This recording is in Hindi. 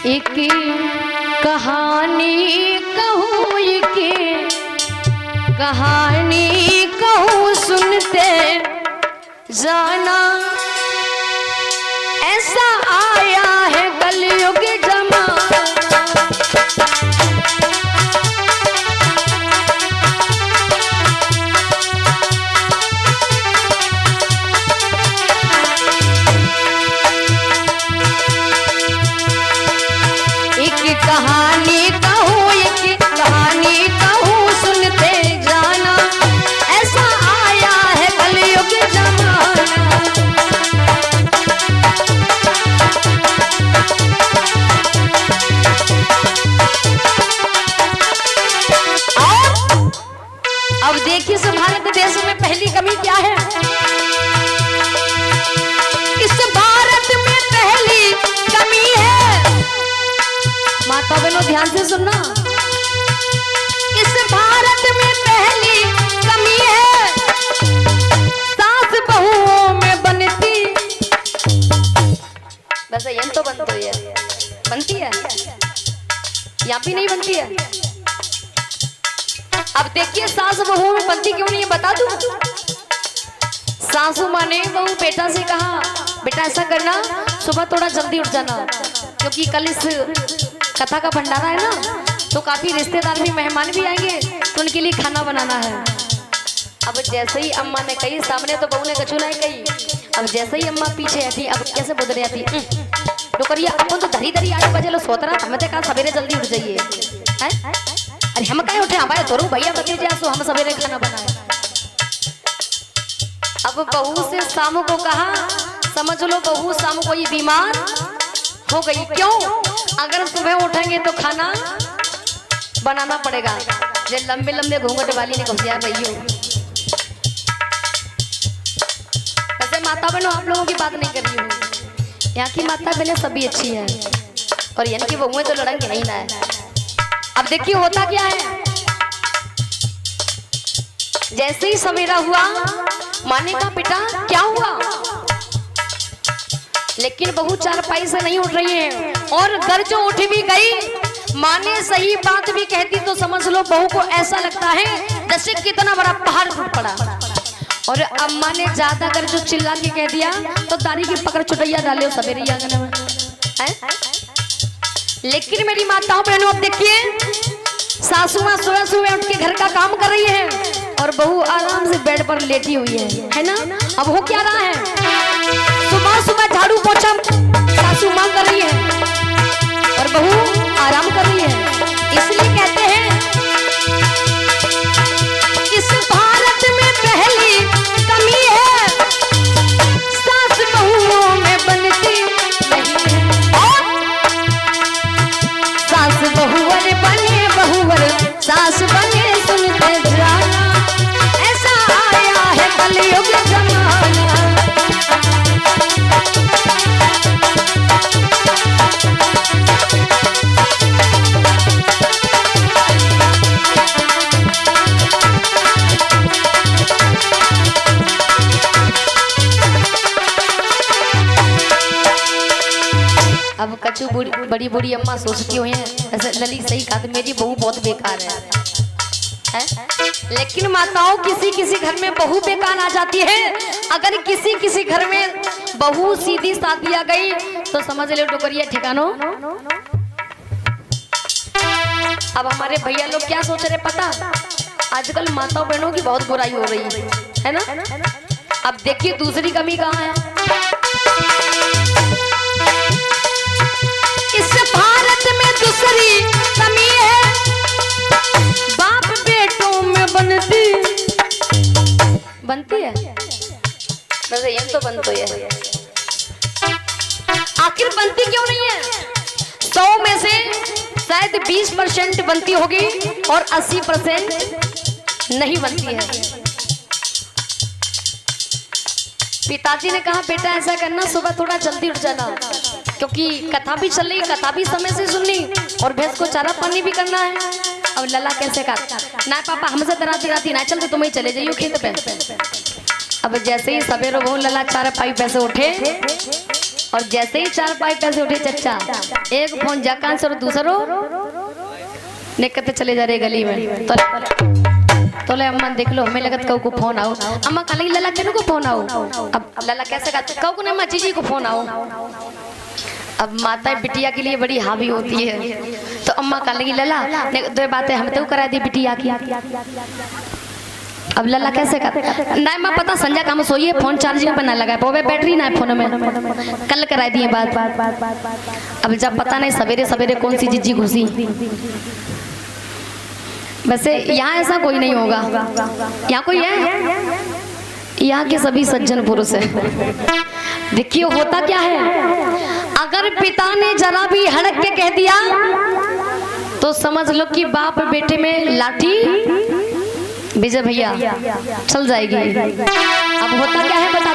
एक कहानी कहूँ, एक कहानी कहूँ सुनते जाना, ऐसा आया है कलयुग जमाना। कहानी कहूँ, एक कहानी कहूँ सुनते जाना, ऐसा आया है कलयुग जमाना। और अब देखिए इस भारत देश में पहली कमी क्या है। इस भारत में पहली कमी है, माता बहनों ध्यान से सुनना, इस भारत में पहली कमी है सास बहुओं में बनती। वैसे ये तो बनती है, यहाँ भी नहीं बनती है। अब देखिए सास बहुओं में बनती क्यों नहीं है, बता दूं। सासू माँ ने बहू बेटा से कहा, बेटा ऐसा करना, सुबह थोड़ा जल्दी उठ जाना, क्योंकि कल इस कथा का भंडारा है ना, तो काफी रिश्तेदार भी, मेहमान भी आएंगे, तो उनके लिए खाना बनाना है। अब जैसे ही अम्मा ने कही, सामने तो बहू ने कछु नहीं कही, अब जैसे ही अम्मा पीछे हटी, अब कैसे बुदरे आती, डोकरिया अपन तो धरी धरी 8 बजे लो सोत रहा, हमें कहा सवेरे जल्दी उठ जाइए। अरे हम कहीं उठे, हमारे तोरू भैया भतीजे तो हम सवेरे खाना बनाए। अब बहू से शाम को कहा, समझ लो बहू शाम को ये बीमार हो गई। क्यों? अगर सुबह उठेंगे तो खाना बनाना पड़ेगा। जो लंबे लंबे घूंघट वाली ने घुसिया भैया। वैसे माता बहनों आप लोगों की बात नहीं कर रही हूँ, यहाँ की माता बहनें सभी अच्छी हैं, और यहाँ की बहुएं तो लड़ेंगे नहीं ना है। अब देखिए होता क्या है, जैसे ही सवेरा हुआ, माने का बेटा क्या हुआ, लेकिन बहू चारपाई से नहीं उठ रही है, और घर जो उठ भी गई, माँ ने सही बात भी कहती तो समझ लो बहू को ऐसा लगता है जैसे कितना बड़ा पहाड़ टूट पड़ा। और अम्मा ने ज्यादा कर जो चिल्ला के कह दिया तो दाढ़ी की पकड़ चुटैया डाले सवेरे आंगन में है? लेकिन मेरी माताओं बहनों अब देखिए, सासू माँ सुबह सुबह उठ के घर का काम कर रही है, और बहू आराम से बेड पर लेटी हुई है ना। अब हो क्या रहा है, सुबह सुबह झाड़ू पोछा सासू माँ कर रही है, और बहू आराम कर रही है। इसलिए कहते हैं इस भारत में पहली कमी है सास बहुओं में बनती नहीं है। और सास बहुवर बने, बहुवर सास बने, सुनते जाना, ऐसा आया है कलयुग जमाना। अब कछु बड़ी बड़ी अम्मा सोचती हुई हैं, ऐसे ललित सही कहा, मेरी बहू बहुत बेकार है? लेकिन माताओं किसी किसी घर में बहू बेकार आ जाती है। अगर किसी किसी घर में बहू सीधी सादी आ गई तो समझ ले डोकरिया ठिकानो। अब हमारे भैया लोग क्या सोच रहे पता, आजकल माताओं बहनों की बहुत बुराई हो रही है ना। अब देखिए दूसरी कमी कहाँ है, इस भारत में दूसरी कमी है बाप बेटों में बनती है। वैसे ये तो बनती है, आखिर बनती क्यों नहीं है? 100 में से शायद 20% बनती होगी और 80% नहीं बनती है। पिताजी ने कहा बेटा ऐसा करना, सुबह थोड़ा जल्दी उठ जाना, क्योंकि कथा भी चल रही, कथा भी समय से सुननी, और भैंस को चारा पानी भी करना है। अब लला कैसे कहा, ना पापा हमसे डराती राती ना चलते, तुम ही चले जाइयो खेत पे। अब जैसे ही सवेरे वो लला चारा पाई पैसे उठे, और जैसे ही 4-5 पैसे उठे चच्चा, एक फोन जाकान से और दूसरो निकलते चले जा रहे गली में। तो ले अम्मा देख लो, हमें लगत को फोन आओ। अम्मा कल लला किन को फोन आओ। अब लला कैसे कहते कहो ने अम्मा जीजी को फोन आओ। अब माता बिटिया के लिए बड़ी हावी होती है, तो अम्मा कल लला दो बातें हम तो करा दी बिटिया की। अब लल्ला कैसे कर ना माँ पता संजय काम सोइए, फोन चार्जिंग पर ना लगा पोवे बैटरी ना है फोन में, कल करा दिए बात। अब जब पता नहीं सवेरे सवेरे कौन सी जिज्जी घुसी। वैसे यहाँ ऐसा कोई नहीं होगा, यहाँ कोई है, यहाँ के सभी सज्जन पुरुष है। देखिए होता क्या है, अगर पिता ने जरा भी हड़क के कह दिया तो समझ लो कि बाप बेटे में लाठी विजय भैया चल जाएगी। अब होता क्या है बता